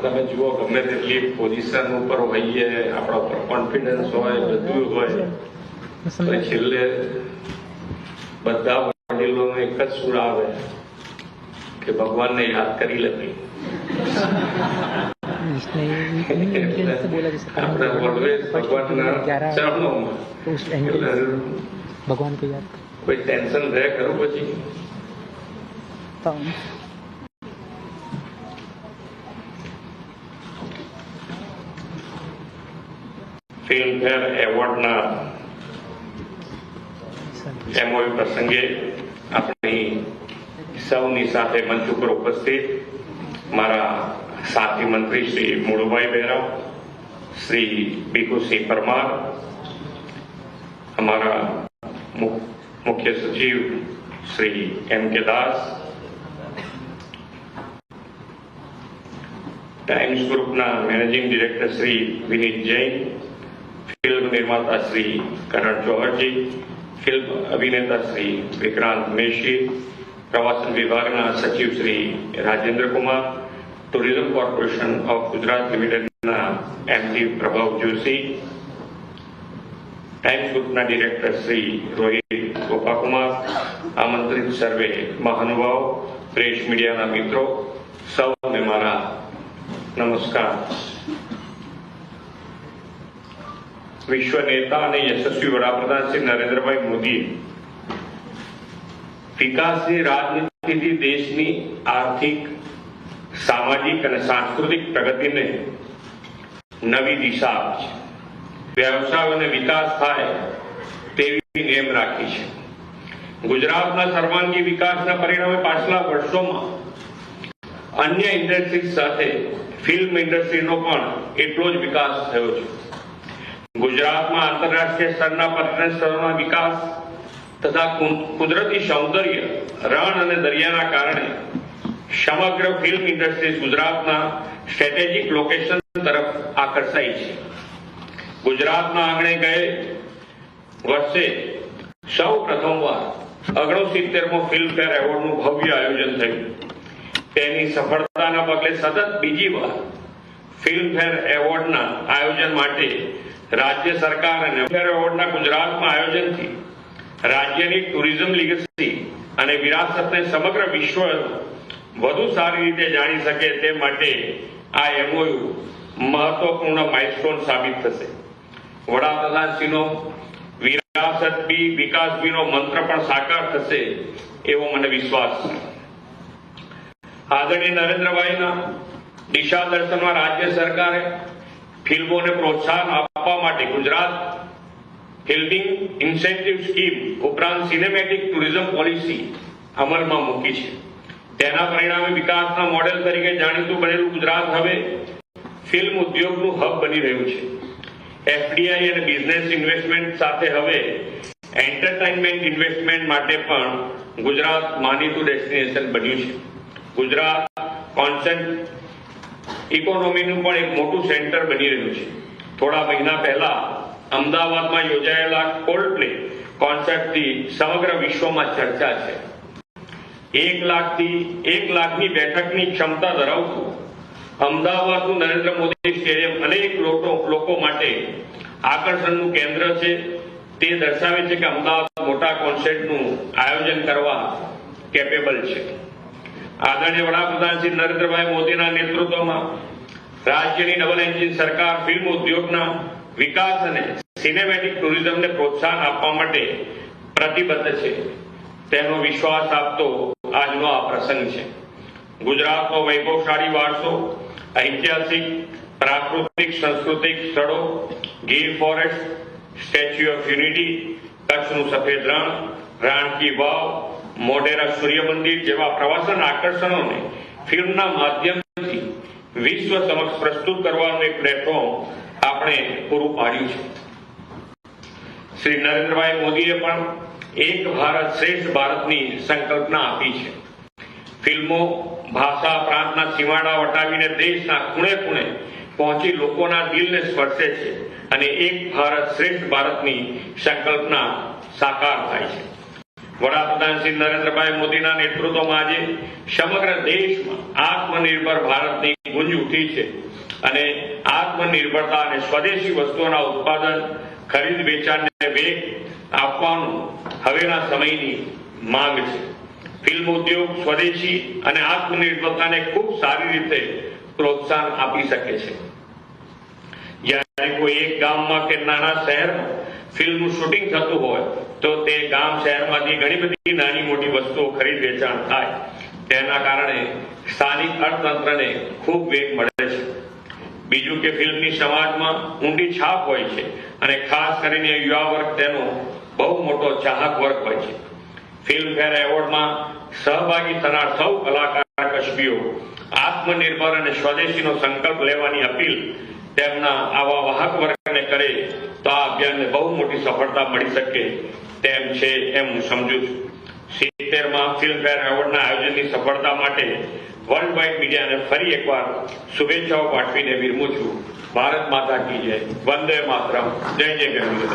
તમે જુઓ ગમે તેટલી પોઝિશન ઉપર હોઈએ, આપણા ઉપર કોન્ફિડન્સ હોય, બધું હોય, તો છેલ્લે બધા વડીલોનો એક જ સુર આવે કે ભગવાનને યાદ કરી લેવી. આપણે ઓલવેઝ ભગવાનના ચરણોમાં. ભગવાન को याद કોઈ ટેન્શન રહે ખરું પછી? ફિલ્મફેર એવોર્ડના એમઓયુ પ્રસંગે આપણી સૌની સાથે મંચ ઉપર ઉપસ્થિત મારા સાથી મંત્રી શ્રી મુળુભાઈ બેરા, શ્રી ભીખુસિંહ પરમાર, हमारा मुख्य सचिव श्री M.K. दास, टाइम्स ग्रुपना managing director Shri Vineet Jain, film निर्माता श्री करण जौहर जी, फिल्म अभिनेता श्री विक्रांत मेशी, प्रवासन विभागना सचिव Shri Rajendra Kumar, tourism corporation of Gujarat लिमिटेडना MD प्रभाव जोशी, टाइम्स ग्रुपना डायरेक्टर श्री रोहित गोपाकुमार, आमंत्रित सर्वे महानुभाव, प्रेस मीडिया मित्रों, सौने मारा नमस्कार। विश्व नेता और यशस्वी वडाप्रधान श्री नरेंद्र भाई मोदी विकासनी राजनीति देशनी आर्थिक, सामाजिक और सांस्कृतिक प्रगति ने नवी दिशा आपी है। व्यवसाय और विकास थाय तेवी नेम राखी है। गुजरातना सर्वांगी विकासना परिणामे पाछला वर्षोमां अन्य इंडस्ट्री साथे फिल्म इंडस्ट्रीनो पण एटलो ज विकास थयो छे। गुजरातमां आंतरराष्ट्रीय स्तरना पर्यटन स्थळोना विकास तथा कुदरती सौंदर्य, रण अने दरियाना कारणे समग्र फिल्म इंडस्ट्री गुजरातना स्ट्रेटेजिक लोकेशन तरफ आकर्षाई छे। गुजरातना आंगणे गए वर्षे सौ प्रथमवार 69मो फिल्मफेर एवोर्डનું ભવ્ય આયોજન થયું। તેની સફળતાના પગલે સતત બીજી વાર ફિલ્મફેર એવોર્ડના આયોજન માટે રાજ્ય સરકાર અને ફિલ્મફેર એવોર્ડના ગુજરાતમાં આયોજનથી રાજ્યની ટુરિઝમ લીગસી અને વિરાસતને સમગ્ર વિશ્વ વધુ સારી રીતે જાણી શકે તે માટે આ એમઓયુ મહત્વપૂર્ણ માઇલસ્ટોન સાબિત થશે। વડાપ્રધાનશ્રીનો વિરાસત બી વિકાસ બીનો મંત્ર પણ સાકાર થશે એવો મને વિશ્વાસ છે। આદરણીય નરેન્દ્રભાઈના દિશા દર્શનમાં રાજ્ય સરકારે ફિલ્મોને પ્રોત્સાહન આપવા માટે ગુજરાત ફિલ્મિંગ ઇન્સેન્ટિવ સ્કીમ ઉપરાંત સિનેમેટિક ટુરિઝમ પોલિસી અમલમાં મૂકી છે। તેના પરિણામે વિકાસના મોડેલ તરીકે જાણીતું બનેલું ગુજરાત હવે ફિલ્મ ઉદ્યોગનું હબ બની રહ્યું છે। એફડીઆઈ અને બિઝનેસ ઇન્વેસ્ટમેન્ટ સાથે હવે એન્ટરટેનમેન્ટ ઇન્વેસ્ટમેન્ટ માટે પણ ગુજરાત માનીતું ડેસ્ટિનેશન બન્યું છે। ગુજરાત કોન્સેન્ટ ઇકોનોમીનું પણ એક મોટું સેન્ટર બની રહ્યું છે। થોડા મહિના પહેલા અમદાવાદમાં યોજાયેલા કોલ્ડ પ્લે કોન્સર્ટથી સમગ્ર વિશ્વમાં ચર્ચા છે। 1 લાખની બેઠકની ક્ષમતા ધરાવતું અમદાવાદનું નરેન્દ્ર મોદી સ્ટેડિયમ અનેક લોકો માટે આકર્ષણનું કેન્દ્ર છે। તે દર્શાવે છે કે અમદાવાદ મોટા કોન્સર્ટનું આયોજન કરવા કેપેબલ છે। આદરણીય વડાપ્રધાન શ્રી નરેન્દ્રભાઈ મોદીના નેતૃત્વમાં રાજ્યની ડબલ એન્જિન સરકાર ફિલ્મ ઉદ્યોગના વિકાસ અને સિનેમેટિક ટુરિઝમને પ્રોત્સાહન આપવા માટે પ્રતિબદ્ધ છે તેનો વિશ્વાસ આપતો આજનો આ પ્રસંગ છે। ગુજરાતનો વૈભવશાળી વારસો, ઐતિહાસિક, પ્રાકૃતિક, સાંસ્કૃતિક સ્થળો, Gir forest, statue of unity, કચ્છનું સફેદ રણ, રાણ કી વાવ, મોઢેરા સૂર્ય મંદિર જેવા પ્રવાસન આકર્ષણોને ફિલ્મના માધ્યમથી વિશ્વ સમક્ષ પ્રસ્તુત કરવાનું એક પ્લેટફોર્મ આપણે પૂરું પાડ્યું છે। શ્રી નરેન્દ્રભાઈ મોદીએ પણ એક ભારત શ્રેષ્ઠ ભારતની સંકલ્પના આપી છે। ફિલ્મો ભાષા પ્રાંતના સીમાડા વટાવીને દેશના ખૂણે ખૂણે પહોંચી લોકોના દિલને સ્પર્શે છે અને એક ભારત શ્રેષ્ઠ ભારતની સંકલ્પના સાકાર થાય છે। વડાપ્રધાન શ્રી નરેન્દ્રભાઈ મોદીના નેતૃત્વમાં આજે સમગ્ર દેશમાં આત્મનિર્ભર ભારતની ગુંજ ઉઠી છે અને આત્મનિર્ભરતા અને સ્વદેશી વસ્તુઓના ઉત્પાદન ખરીદ વેચાણને વેગ આપવાનું હવેના સમયની માંગ છે. ફિલ્મ ઉદ્યોગ સ્વદેશી અને આત્મનિર્ભરતાને ખૂબ સારી રીતે પ્રોત્સાહન આપી શકે છે. જ્યારે કોઈ એક ગામમાં કે નાના શહેરમાં ફિલ્મનું શૂટિંગ થતું હોય તો તે ગામ શહેરમાંથી ઘણી બધી નાની મોટી વસ્તુઓ ખરીદ વેચાણ થાય. તેના કારણે સ્થાનિક અર્થતંત્રને ખૂબ વેગ મળે છે. બીજું કે ફિલ્મની સમાજમાં ઊંડી છાપ હોય છે અને ખાસ કરીને યુવા વર્ગ તેનો બહુ મોટો ચાહક વર્ગ હોય છે. ફિલ્મફેર એવોર્ડમાં સહભાગી થનાર સૌ કલાકાર કશ્મીઓ આત્મનિર્ભર અને સ્વદેશીનો સંકલ્પ લેવાની અપીલ તેમના આવા વાહક વર્ગને કરે તો આ અભિયાનને બહુ મોટી સફળતા મળી શકે તેમ છે એમ હું સમજુ છું. 70માં ફિલ્મફેર એવોર્ડના આયોજનની સફળતા માટે વર્લ્ડ વાઇડ મીડિયાને ફરી એકવાર શુભેચ્છાઓ પાઠવીને વિરમું છું. ભારત માતા કી જય. વંદે માતરમ. જય જય ગરવી.